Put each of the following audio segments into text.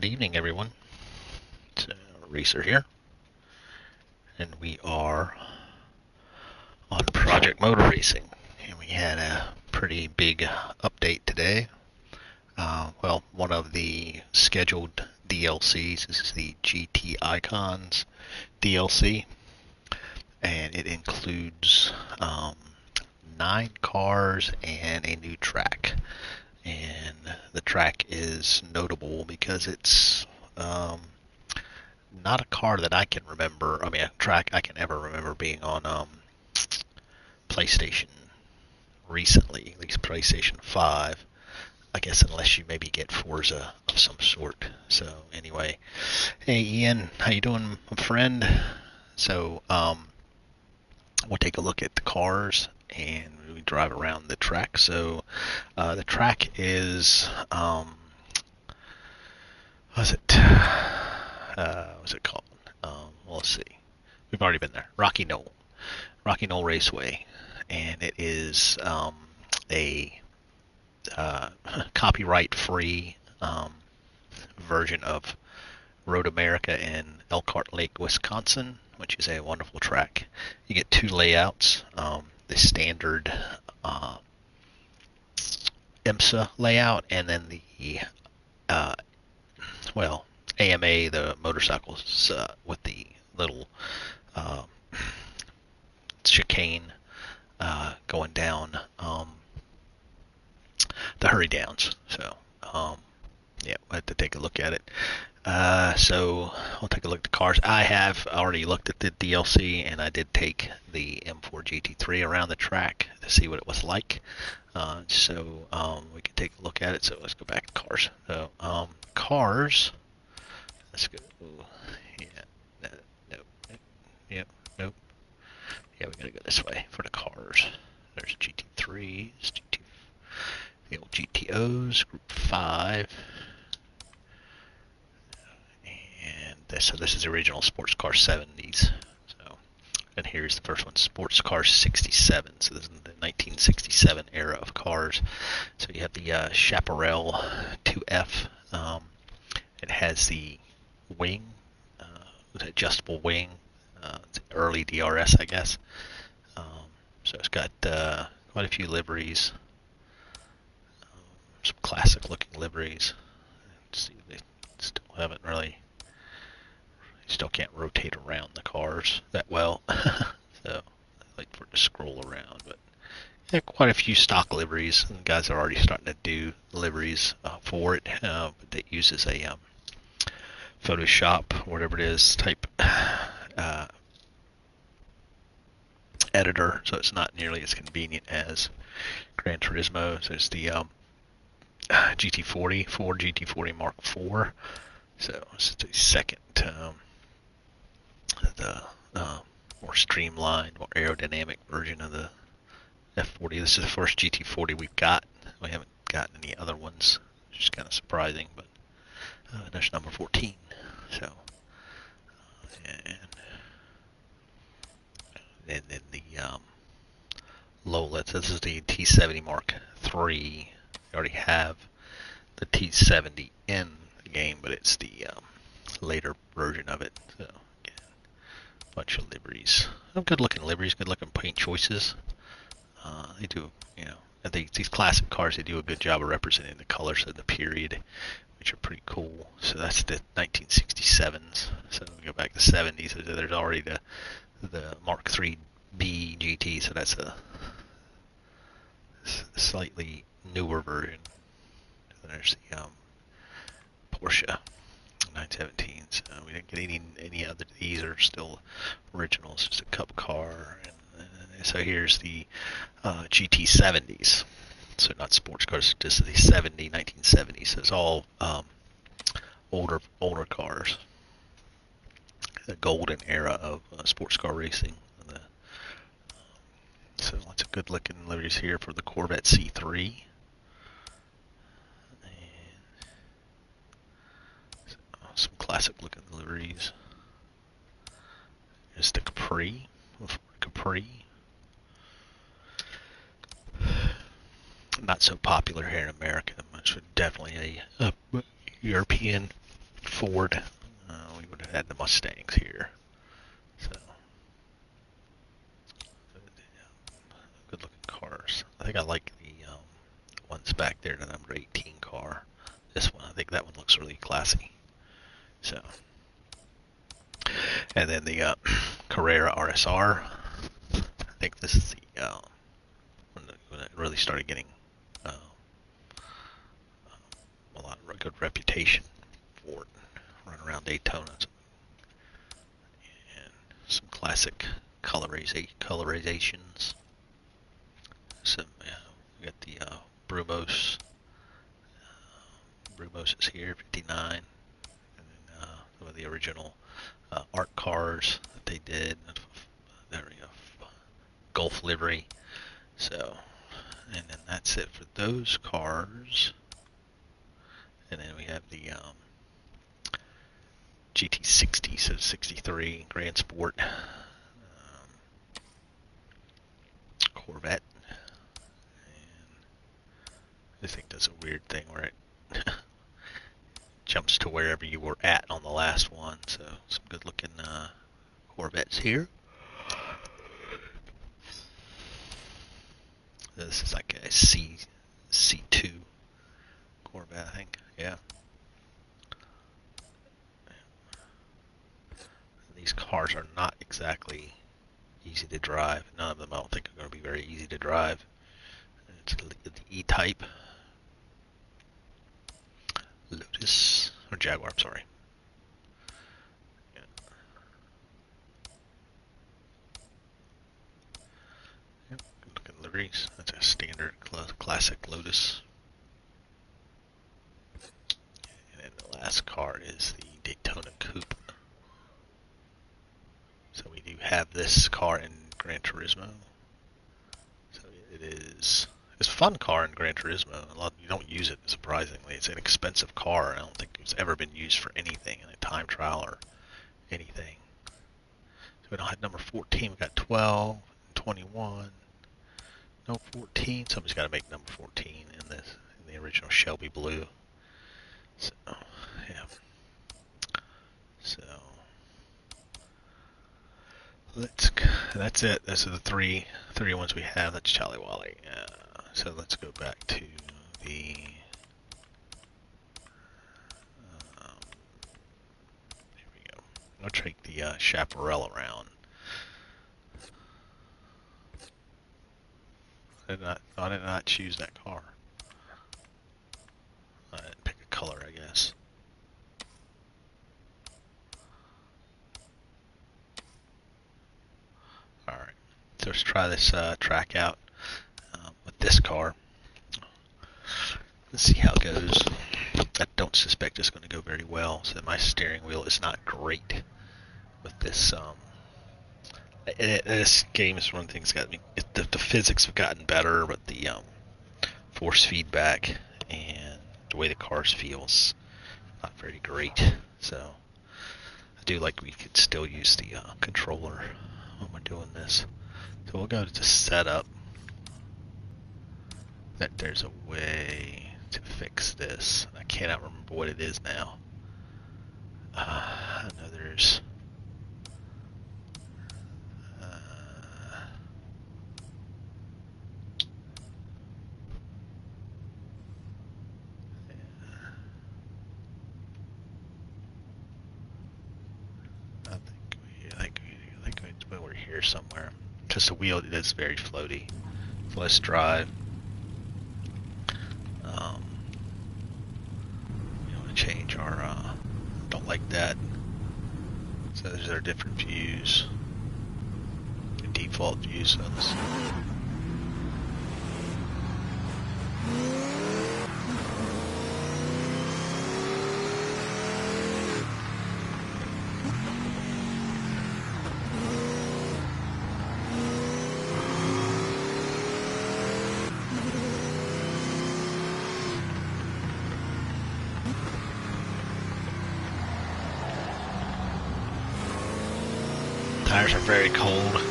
Good evening, everyone. It's Racer here, and we are on Project Motor Racing. And we had a pretty big update today. Well, one of the scheduled DLCs is the GT Icons DLC, and it includes 9 cars and a new track. And the track is notable because it's not a car that I can remember. I mean, a track I can ever remember being on PlayStation recently, at least PlayStation 5. I guess unless you maybe get Forza of some sort. So anyway, hey Ian, how you doing, my friend? So we'll take a look at the cars and we drive around the track. So the track is what's it? What's it called? Well, let's see. We've already been there. Rocky Knoll Raceway, and it is a copyright-free version of Road America in Elkhart Lake, Wisconsin, which is a wonderful track. You get 2 layouts: the standard IMSA layout, and then the uh, well AMA, the motorcycles with the little uh, chicane going down the hurry downs. So yeah, we'll have to take a look at it. So I'll take a look at the cars. I have already looked at the DLC, and I did take the M4 GT3 around the track to see what it was like. So we can take a look at it. So let's go back to cars. So cars. Let's go. Yeah. No. Nope. Yep. Nope. Yeah, we gotta go this way for the cars. There's GT3s, the old GTOs, Group 5. And this is the original Sports Car 70s. So, and here's the first one, Sports Car 67. So this is the 1967 era of cars. So you have the Chaparral 2F. It has the wing, adjustable wing. It's early DRS, I guess. Um, so it's got quite a few liveries, some classic-looking liveries. Let's see, they still haven't really, still can't rotate around the cars that well. So I like for it to scroll around, but yeah, quite a few stock liveries. And guys are already starting to do liveries for it, but it uses a Photoshop, whatever it is, type editor, so it's not nearly as convenient as Gran Turismo. So it's the GT40, Ford GT40 Mark IV. So it's the second, the more streamlined, more aerodynamic version of the F40. This is the first GT40 we've got. We haven't gotten any other ones, which is kind of surprising, but there's number 14. So, and then the Lola. This is the T70 Mark III. We already have the T70 in the game, but it's the later version of it. So again, a bunch of liveries. Good looking liveries, good looking paint choices. They do, I think these classic cars, they do a good job of representing the colors of the period, which are pretty cool. So that's the 1967s. So we go back to the 70s. There's already the Mark III B GT, so that's a slightly newer version. There's the Porsche 917. So we didn't get any other. These are still originals. Just a cup car. And so here's the GT70s. So not sports cars, just the 1970s. So it's all older cars. The golden era of sports car racing. So lots of good looking liveries here for the Corvette C3. Some classic looking liveries. There's the Capri. Not so popular here in America. Much definitely a European Ford. We would have had the Mustangs here. So, good looking cars. I think I like the ones back there, the number 18 car. This one, I think that one looks really classy. So, and then the Carrera RSR. I think this is the when it really started getting a lot of good reputation for it. Run around Daytona. And some classic colorizations. Some, we got the Brumos. Brumos is here, 59. And then some of the original art cars that they did. There we go. Gulf livery. So, and then that's it for those cars. And then we have the GT60, so 63 Grand Sport Corvette. And this thing does a weird thing where it jumps to wherever you were at on the last one. So some good looking Corvettes here. This is like a C2 Corvette, I think. Yeah. These cars are not exactly easy to drive. None of them I don't think are going to be very easy to drive. It's the E-Type. Lotus, or Jaguar, I'm sorry. Yeah. Yep, good looking liveries. That's a standard classic Lotus. And then the last car is the Daytona Coupe. So we do have this car in Gran Turismo. So it is a fun car in Gran Turismo. You don't use it, surprisingly. It's an expensive car. I don't think it's ever been used for anything in a time trial or anything. So we don't have number 14. We got 12, 21. No 14. Somebody's got to make number 14 in the original Shelby Blue. So yeah. So that's it. Those are the three ones we have. That's Charlie Wally. So let's go back to the here we go. I'll take the Chaparral around. I did not choose that car. I didn't pick a color, I guess. Alright, so let's try this track out with this car. Let's see how it goes. I don't suspect it's going to go very well, so my steering wheel is not great with this. This game is one of the things got me. The physics have gotten better, but the force feedback and the way the cars feels not very great. So I do like we could still use the controller when we're doing this. So we'll go to setup. That there's a way to fix this. I cannot remember what it is now. I know there's I think we're here somewhere. Just the wheel is very floaty. So let's drive. We want to change our. Don't like that. So these are different views. The default views. So let's. Tires are very cold.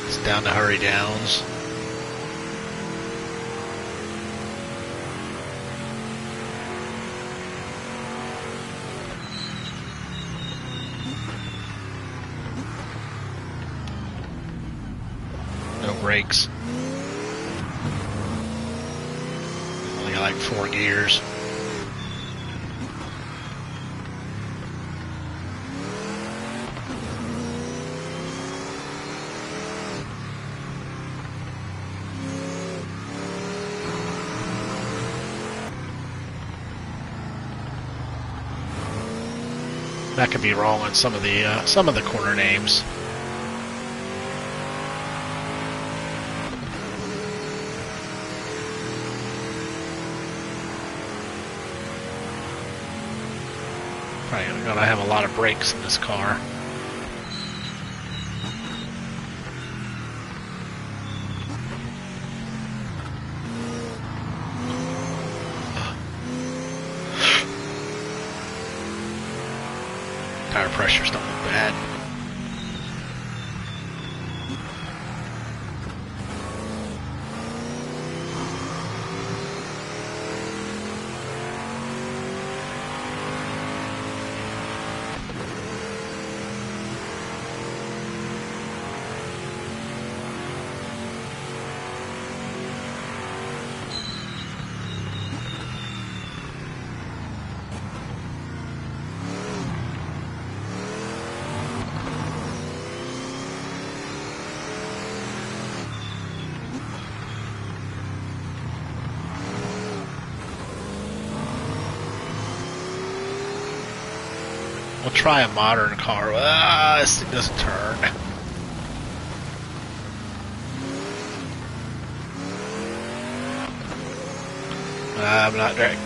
It's down to hurry downs. brakes. Only got like 4 gears. That could be wrong on some of the corner names. Probably gonna have a lot of brakes in this car. Tire pressures don't look bad. We'll try a modern car. This thing doesn't turn. I'm not driving.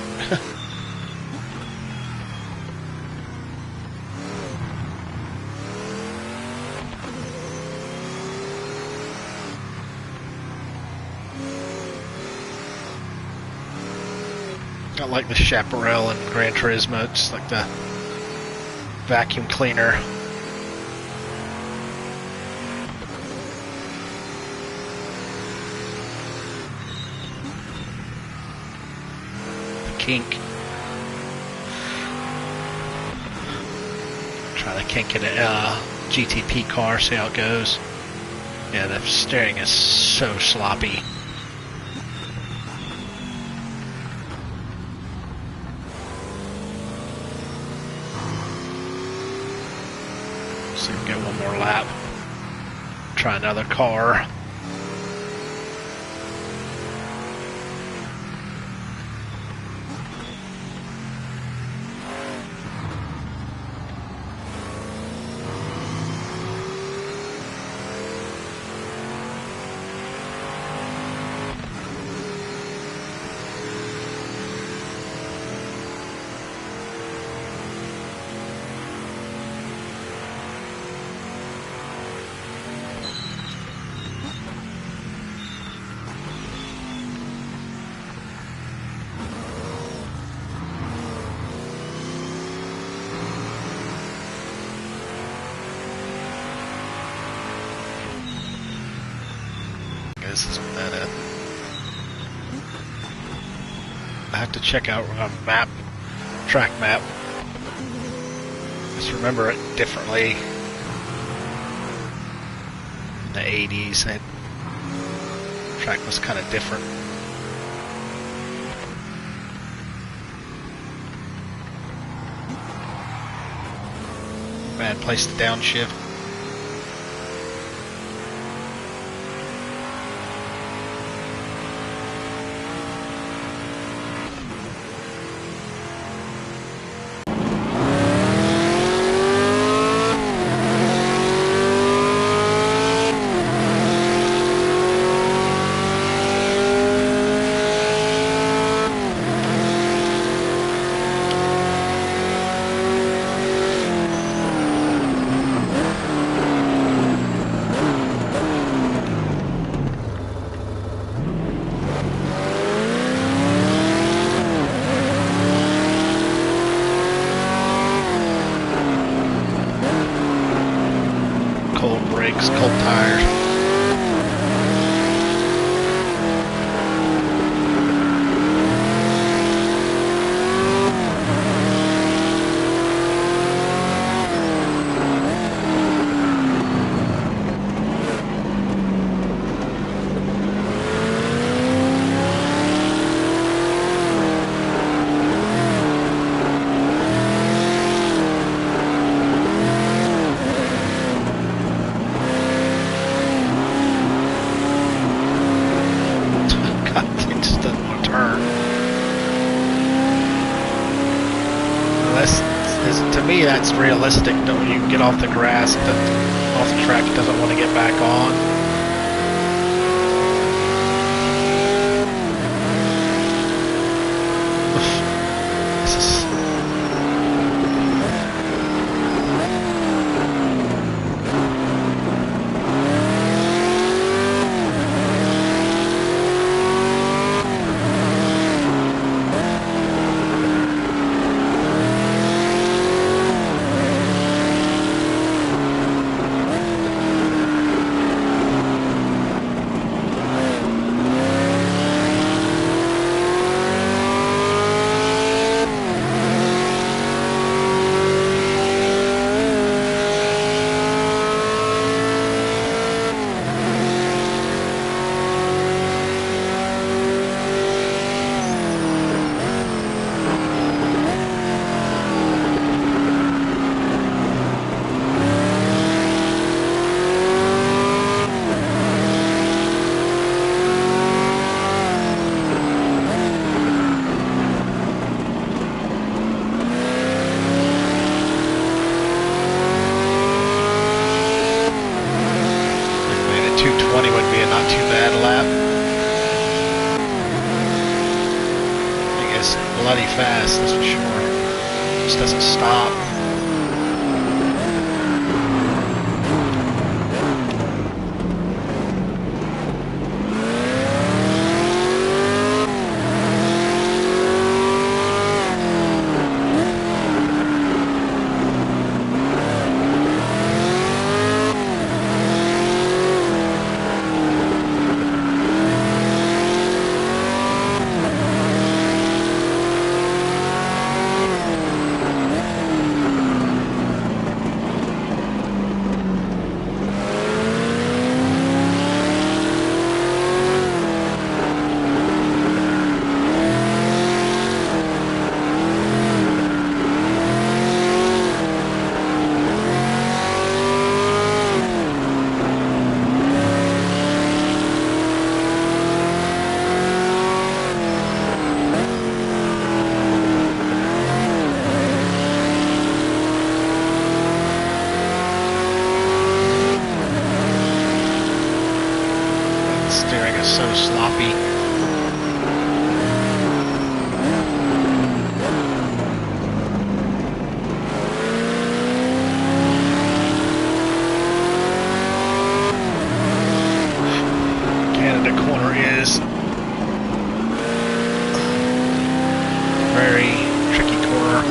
I like the Chaparral and Gran Turismo, just like the vacuum cleaner. The kink. Try the kink in a GTP car, see how it goes. Yeah, the steering is so sloppy. See if we can get one more lap. Try another car. This is what that is. I have to check out a map, track map. Just remember it differently. In the 80s, that track was kind of different. Bad place to downshift. to me, that's realistic. That when you get off the grass, off the track, it doesn't want to get back on. This is... would be a not too bad lap. I guess bloody fast, that's for sure. Just doesn't stop. Steering is so sloppy. Canada corner is very tricky corner.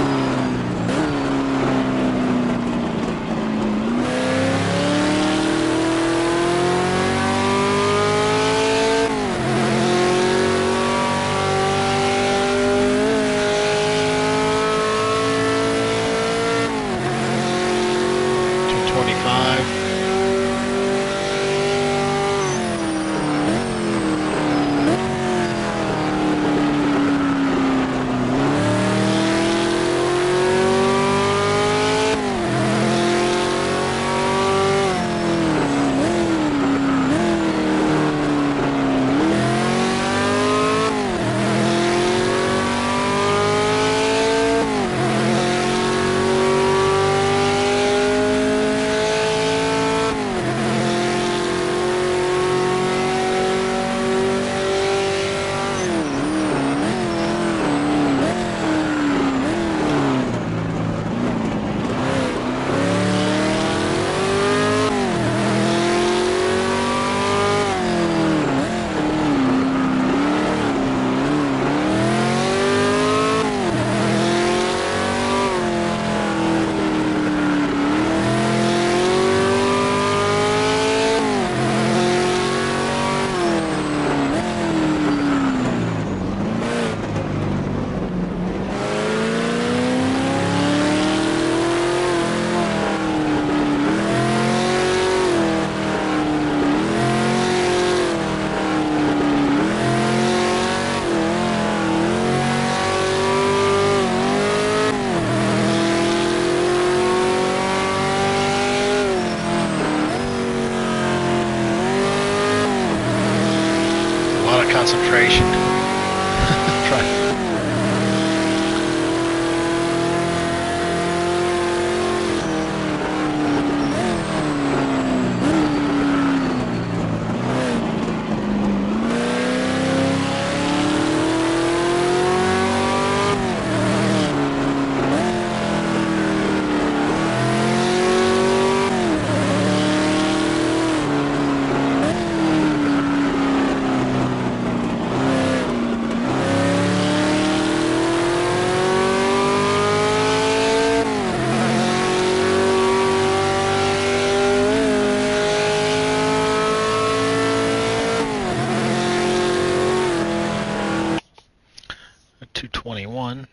21.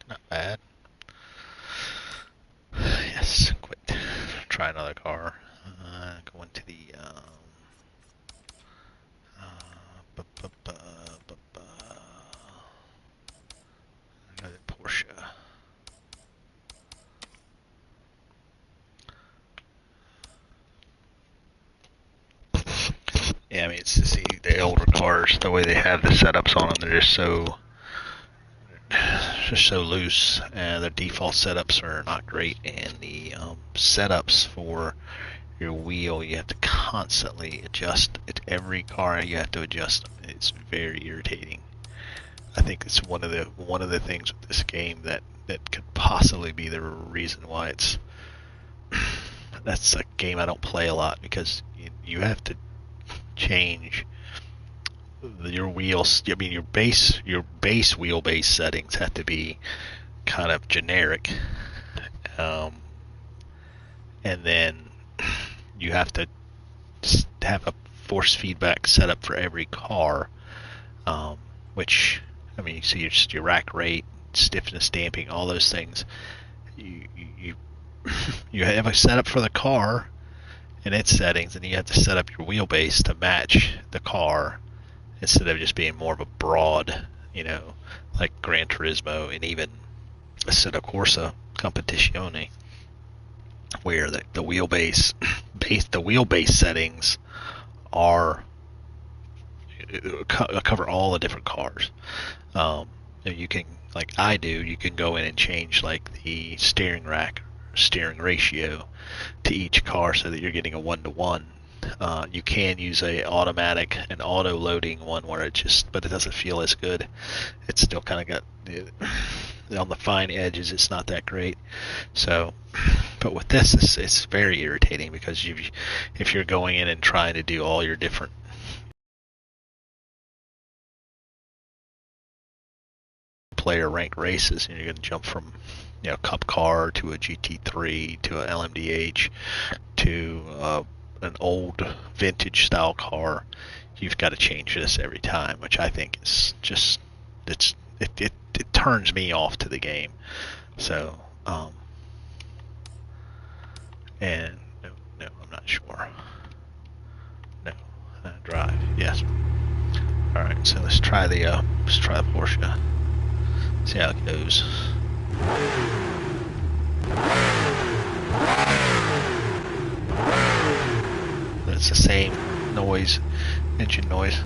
Not bad. Yes, quit. Try another car. Go into the Porsche. Yeah, I mean, it's to see the older cars, the way they have the setups on them, they're just so loose. The default setups are not great, and the setups for your wheel, you have to constantly adjust. At every car, you have to adjust. It's very irritating. I think it's one of the things with this game that could possibly be the reason why it's that's a game I don't play a lot, because you have to change your wheels. I mean, your base wheelbase settings have to be kind of generic, um, and then you have to have a force feedback setup for every car, which, I mean, you see your rack rate, stiffness damping, all those things. You you have a setup for the car and its settings, and you have to set up your wheelbase to match the car instead of just being more of a broad, like Gran Turismo and even Assetto Corsa Competizione, where the wheelbase settings are cover all the different cars. You can, like I do, you can go in and change like the steering ratio to each car so that you're getting a 1-to-1. You can use an auto loading one where but it doesn't feel as good. It's still kind of got on the fine edges. It's not that great. So, but with this, it's very irritating, because if you're going in and trying to do all your different player ranked races, and you're going to jump from cup car to a GT3 to a LMDH to an old vintage style car, you've got to change this every time, which I think is just it turns me off to the game. So and no, I'm not sure. No, drive, yes. All right, so let's try the Porsche. See how it goes. It's the same noise, engine noise.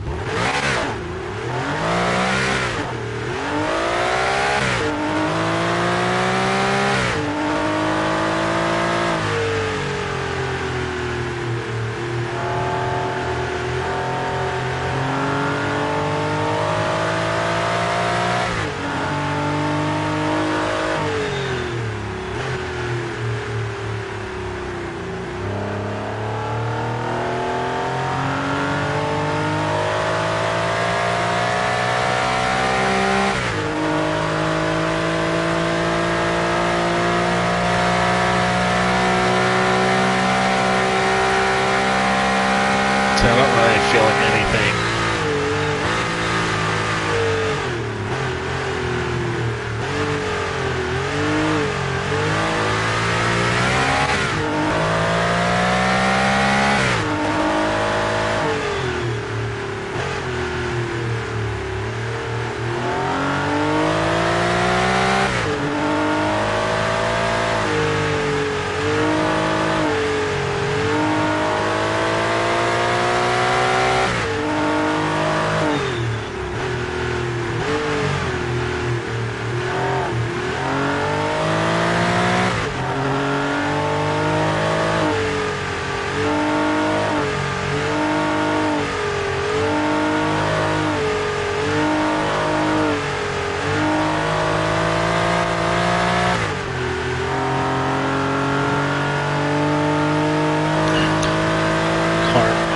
So I'm not really feeling anything.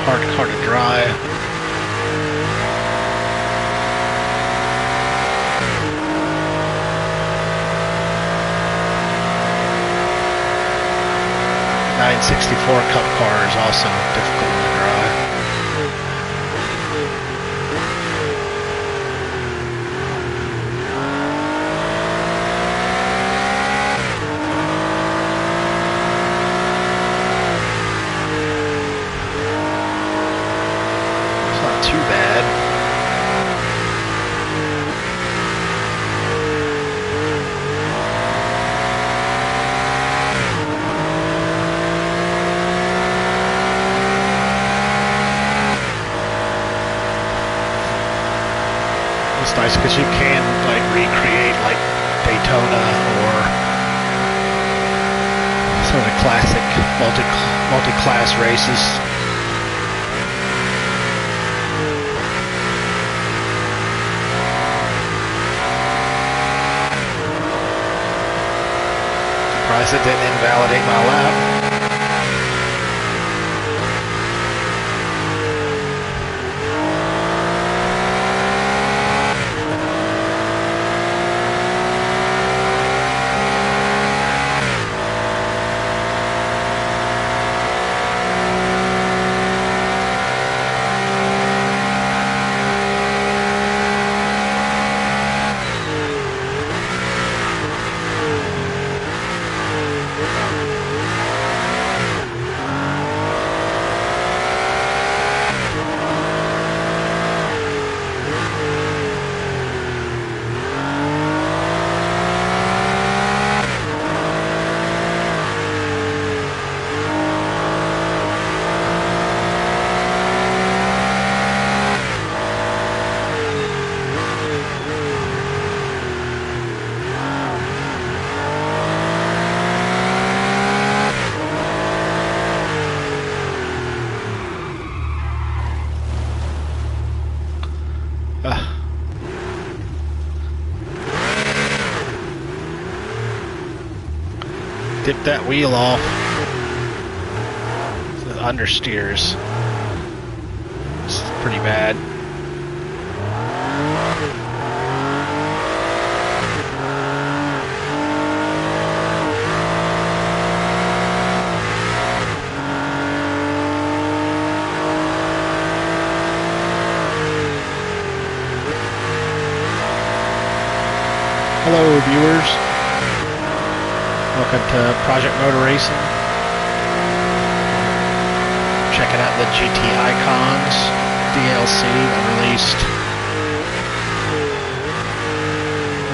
Hard car to drive. .964 Cup car is also difficult to drive. can like recreate like Daytona or some of the classic multi-class races. Surprised it didn't invalidate my lap. Dip that wheel off. The understeers. It's pretty bad. Hello, viewers. Welcome to Project Motor Racing. Checking out the GT Icons DLC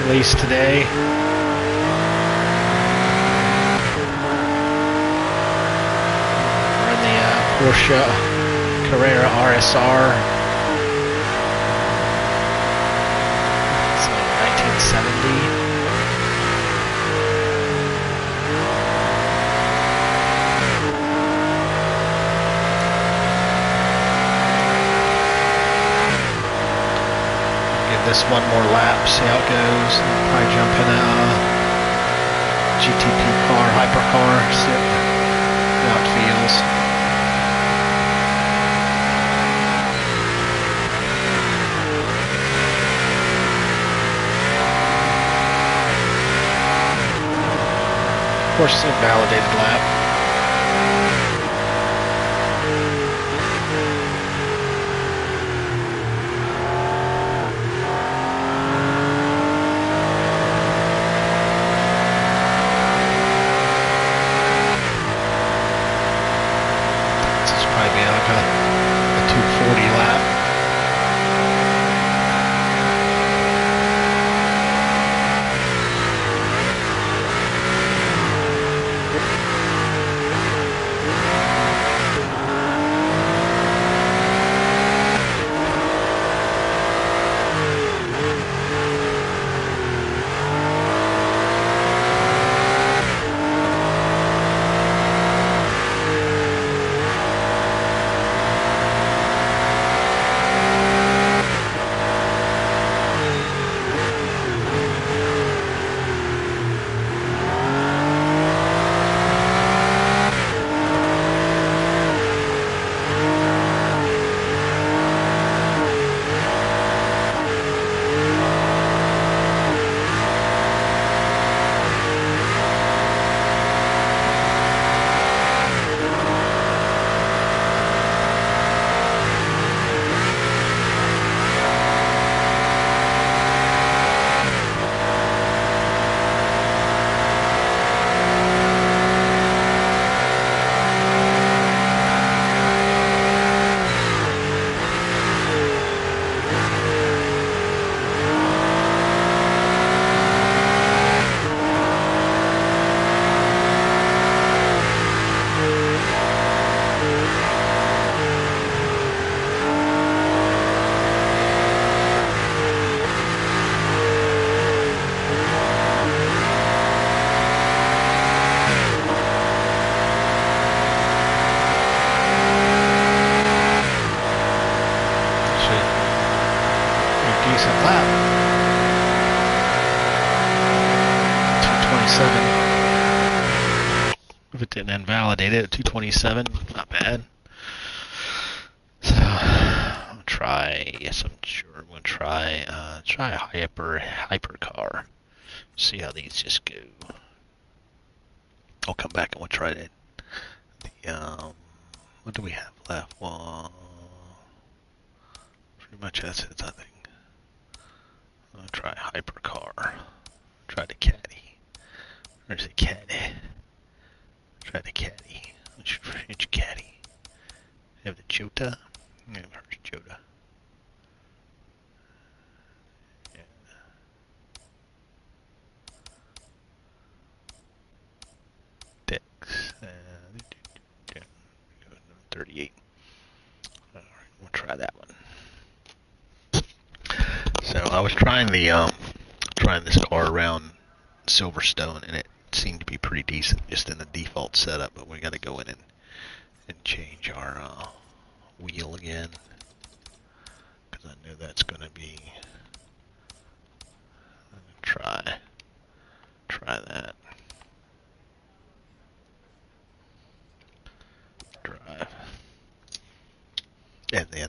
released today. We're in the Porsche Carrera RSR. It's like 1970. This one more lap, see how it goes. I'll probably jump in a GTP car, hypercar, see how it feels. Of course, it's a validated lap. 227. If it didn't invalidate it, 227, not bad. So I'll try. Yes, I'm sure I'm gonna try a hypercar. See how these just go. I'll come back and we'll try that. What do we have left? Well, pretty much that's it, I think. I'll try hypercar. Try the caddy. Where's the caddy? Try the caddy. Which caddy? Have the Jota? Yeah, where's Jota? Yeah. Dex. 38. Alright, we'll try that one. So I was trying trying this car around Silverstone, and it seemed to be pretty decent just in the default setup, but we got to go in and change our wheel again, because I know that's going to be, try that. Drive. And then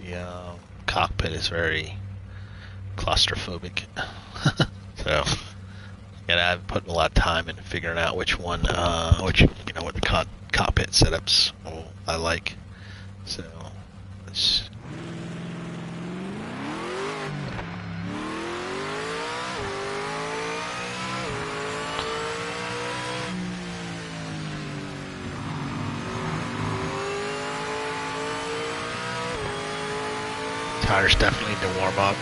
the cockpit is very claustrophobic. So I've put a lot of time into figuring out which what the cockpit setups I like. So let's. Tires definitely need to warm up.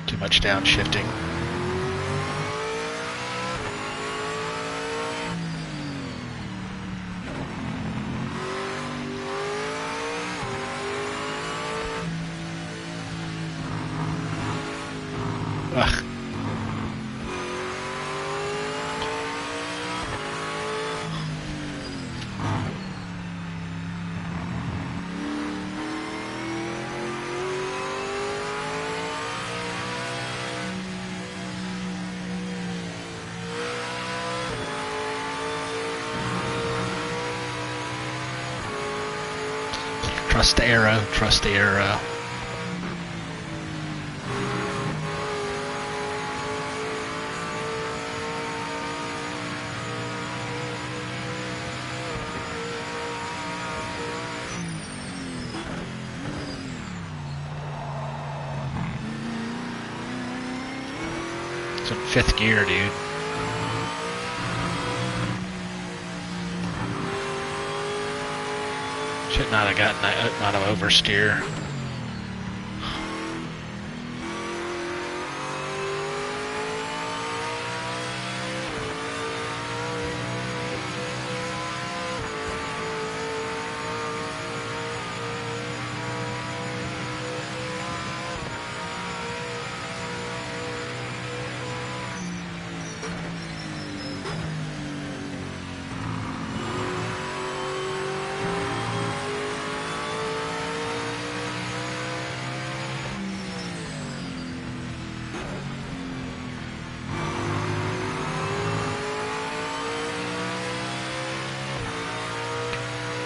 Too much downshifting. Ugh. Trust the arrow, trust the arrow. It's in fifth gear, dude. Should not have gotten out of oversteer.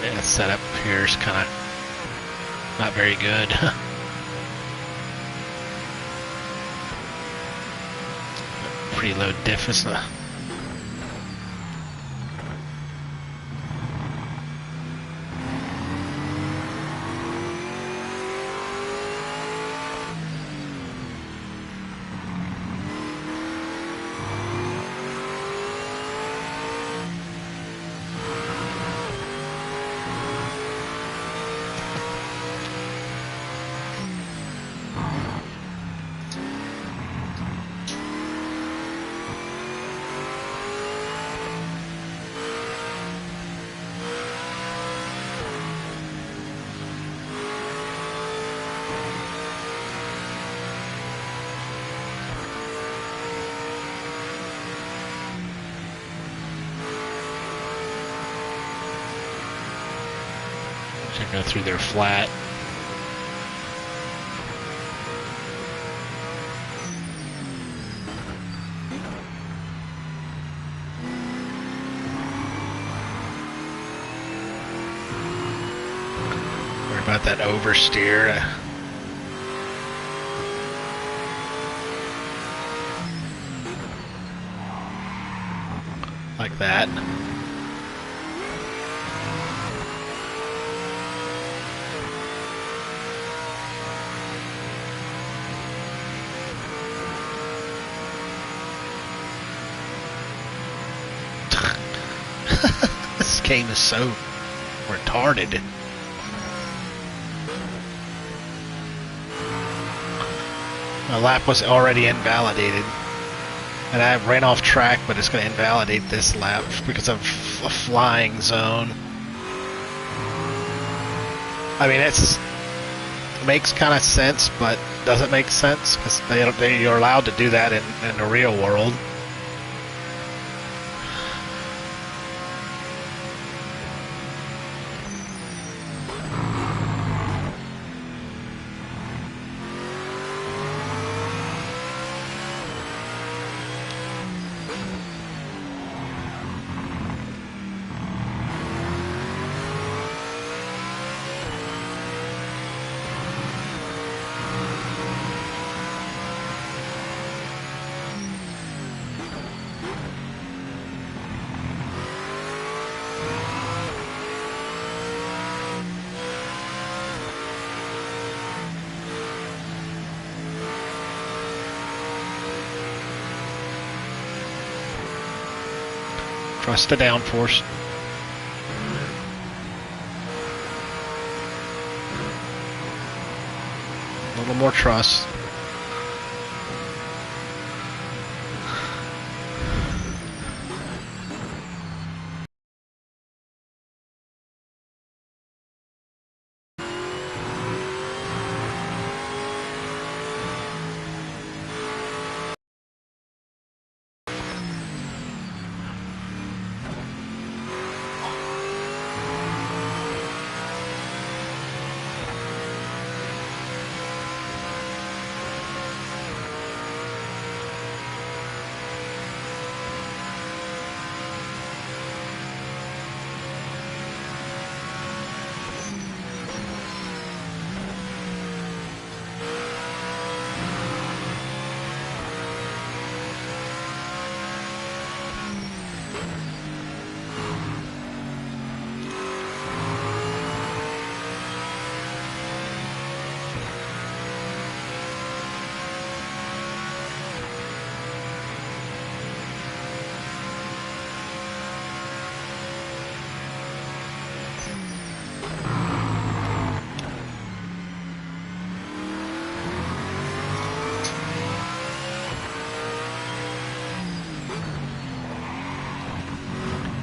Yeah, setup here is kind of not very good. Pretty low diff, isn't it? to go through their flat. Worry about that oversteer. Like that. This game is so retarded. My lap was already invalidated. And I ran off track, but it's going to invalidate this lap because of a flying zone. I mean, it makes kind of sense, but doesn't make sense because you're allowed to do that in the real world. Trust the downforce. A little more trust.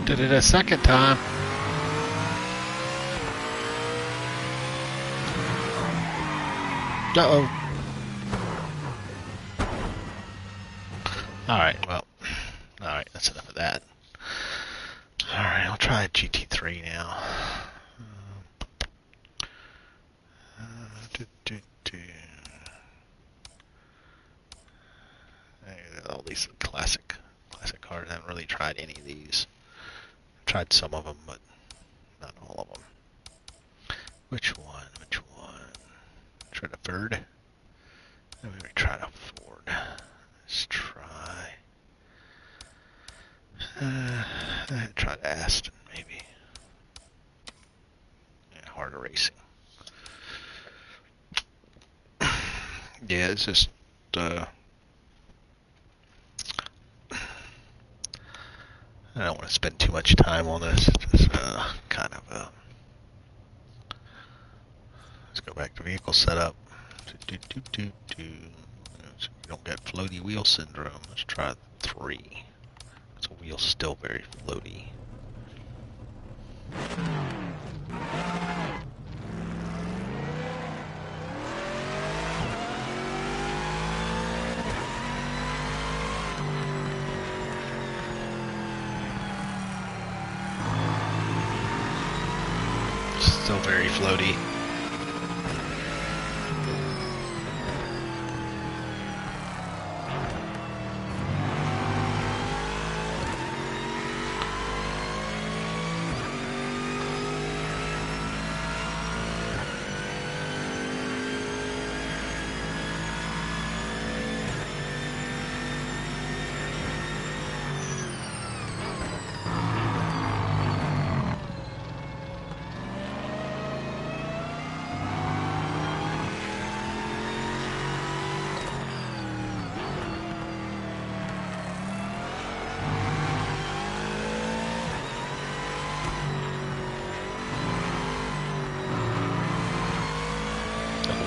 Did it a second time. Uh-oh. Alright, well. Alright, that's enough of that. Alright, I'll try GT3 now. All these classic cars. I haven't really tried any of these. Tried some of them, but not all of them. Which one? Try the Bird. Maybe we try the Ford. Let's try. Try the Aston, maybe. Yeah, harder racing. Yeah, it's just. I don't want to spend too much time on this. It's just kind of. Let's go back to vehicle setup. So you don't get floaty wheel syndrome. Let's try 3. So wheel's still very floaty. still very floaty.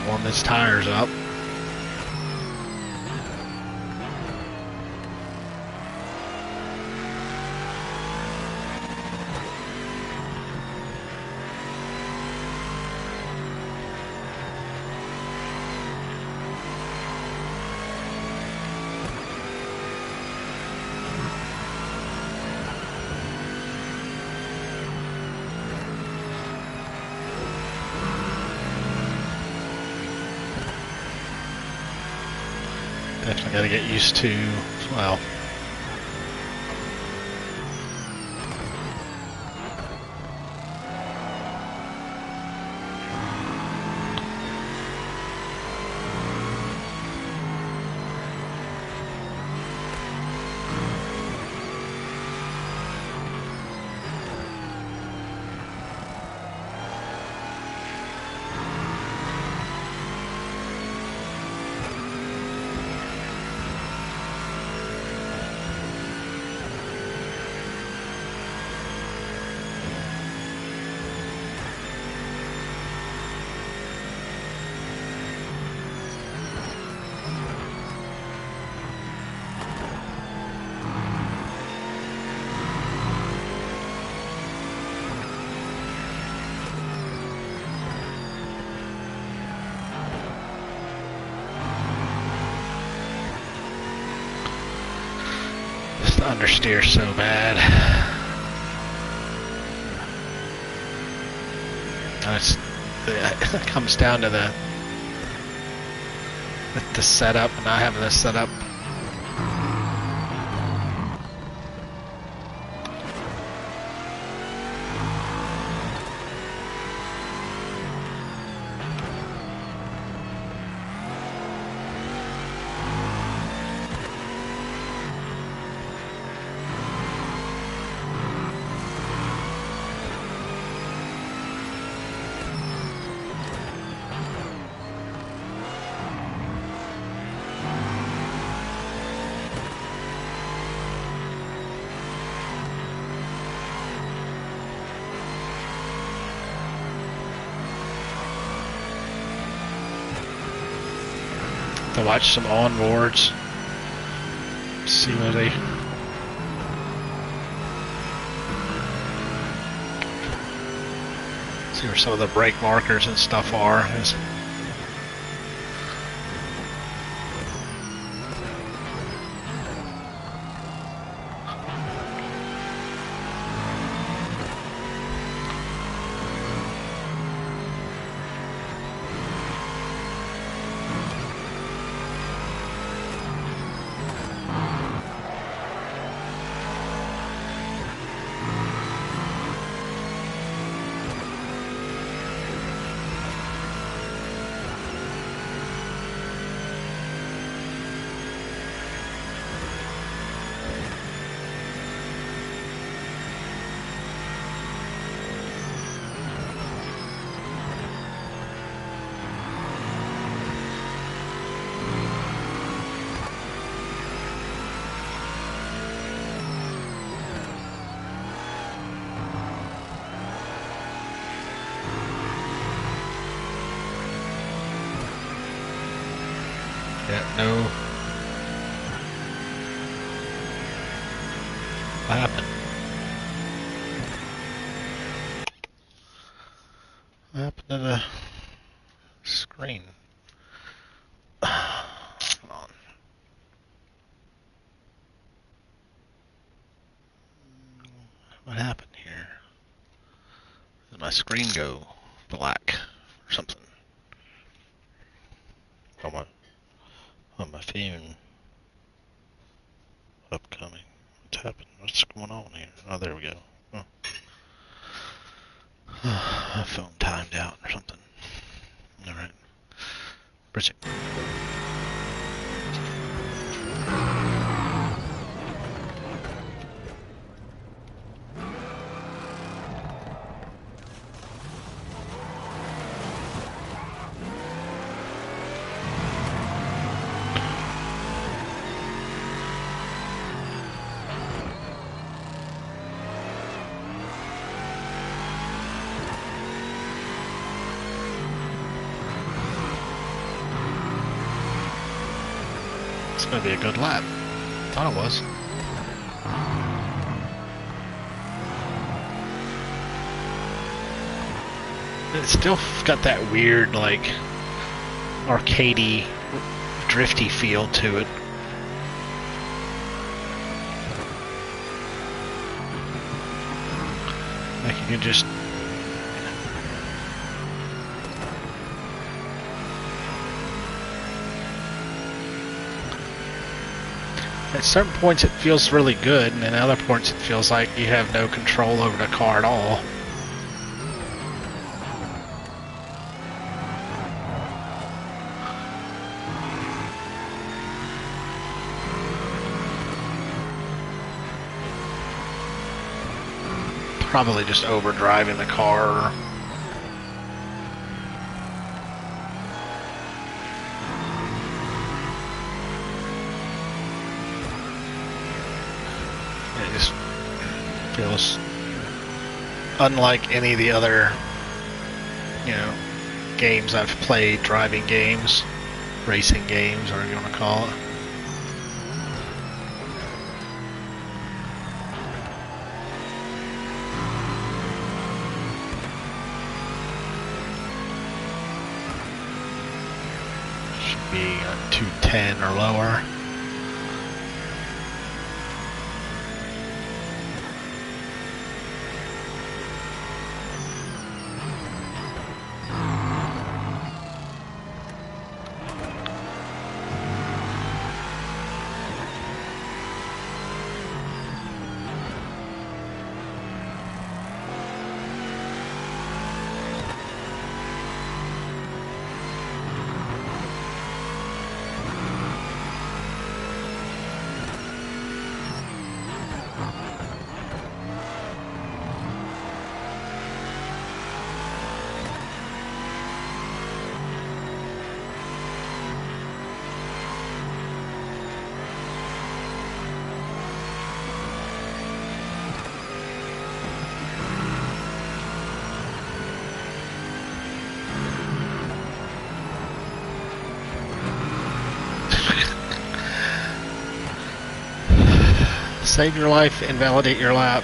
Warm his tires up. Definitely got to get used to, well, just the understeer so bad. It comes down to the setup, and I have this setup. To watch some onboards, see where they see where some of the brake markers and stuff are. Yeah, no. What happened? What happened to the screen? Come on. What happened here? Where did my screen go? black or something on my phone. Upcoming. What's happened? What's going on here? Oh, there we go. Oh. My phone timed out or something. All right. Bridget. It's going to be a good lap. Thought it was. It's still got that weird, like, arcadey, drifty feel to it. Like you can just... At certain points it feels really good, and at other points it feels like you have no control over the car at all. Probably just overdriving the car. It just feels unlike any of the other, games I've played, driving games, racing games, whatever you want to call it. Be 210 or lower. Save your life, invalidate your lap.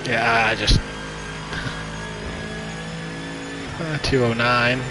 Yeah, I just 209.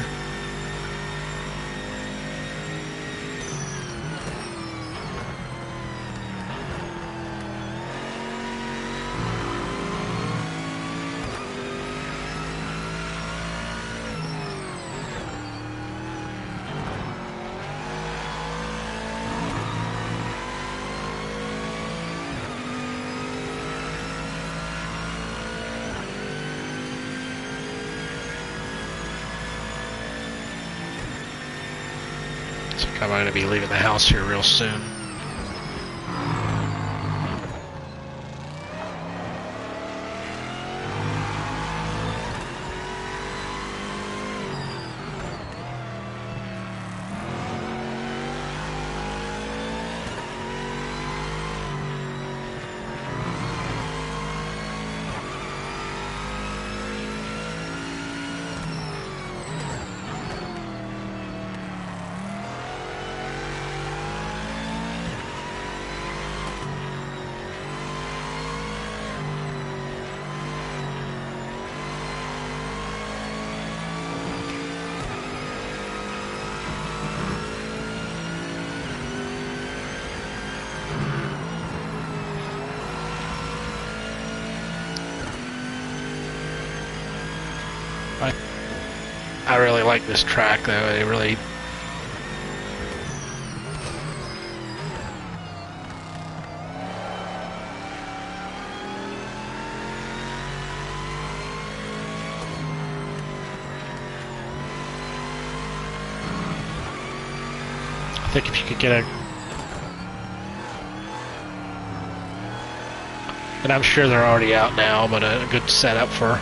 I'm going to be leaving the house here real soon. I I really like this track though. It really. I think if you could get a. And I'm sure they're already out now, but a good setup for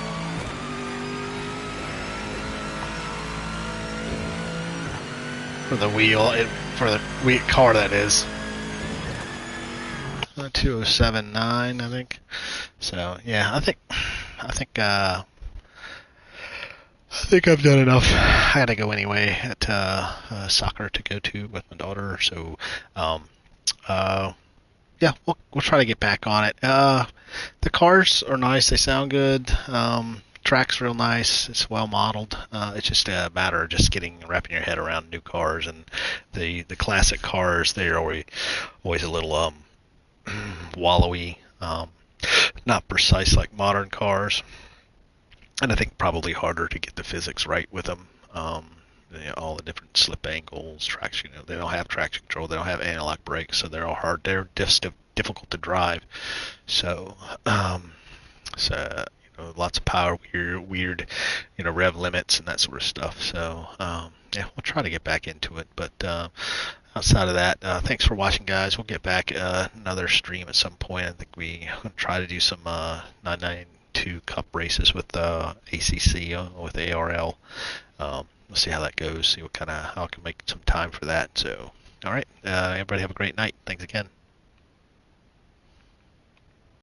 the wheel, for the car that is. 2079, I think. So yeah, I think I've done enough. I gotta go anyway at soccer to go to with my daughter. So um, uh, yeah, we'll try to get back on it. The cars are nice. They sound good. Track's real nice. It's well modeled. It's just a matter of just wrapping your head around new cars, and the classic cars. They're always a little wallowy, not precise like modern cars, and I think probably harder to get the physics right with them. All the different slip angles, traction. They don't have traction control. They don't have analog brakes, so they're all hard. They're just difficult to drive. So, lots of power, weird, rev limits and that sort of stuff. So, yeah, we'll try to get back into it. But outside of that, thanks for watching, guys. We'll get back another stream at some point. I think we'll try to do some 992 Cup races with ACC with ARL. We'll see how that goes. See how I can make some time for that. So, all right, everybody have a great night. Thanks again.